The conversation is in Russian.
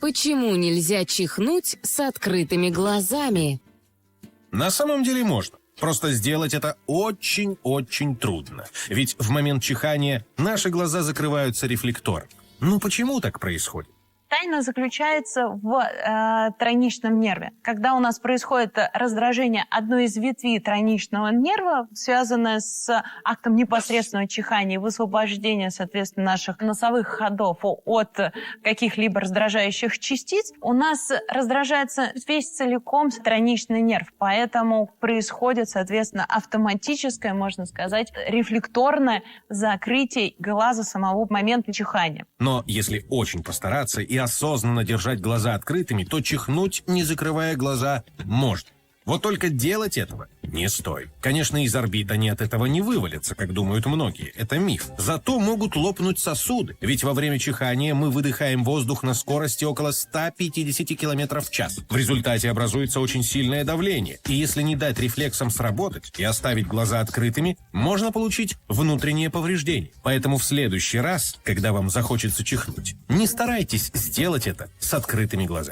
Почему нельзя чихнуть с открытыми глазами? На самом деле можно. Просто сделать это очень-очень трудно. Ведь в момент чихания наши глаза закрываются рефлектором. Ну почему так происходит? Тайна заключается в тройничном нерве. Когда у нас происходит раздражение одной из ветвей тройничного нерва, связанное с актом непосредственного чихания и высвобождения, соответственно, наших носовых ходов от каких-либо раздражающих частиц, у нас раздражается весь целиком тройничный нерв. Поэтому происходит, соответственно, автоматическое, можно сказать, рефлекторное закрытие глаза самого момента чихания. Но если очень постараться и осознанно держать глаза открытыми, то чихнуть, не закрывая глаза, можно. Вот только делать этого не стоит. Конечно, из орбит они от этого не вывалятся, как думают многие. Это миф. Зато могут лопнуть сосуды. Ведь во время чихания мы выдыхаем воздух на скорости около 150 км в час. В результате образуется очень сильное давление. И если не дать рефлексам сработать и оставить глаза открытыми, можно получить внутреннее повреждение. Поэтому в следующий раз, когда вам захочется чихнуть, не старайтесь сделать это с открытыми глазами.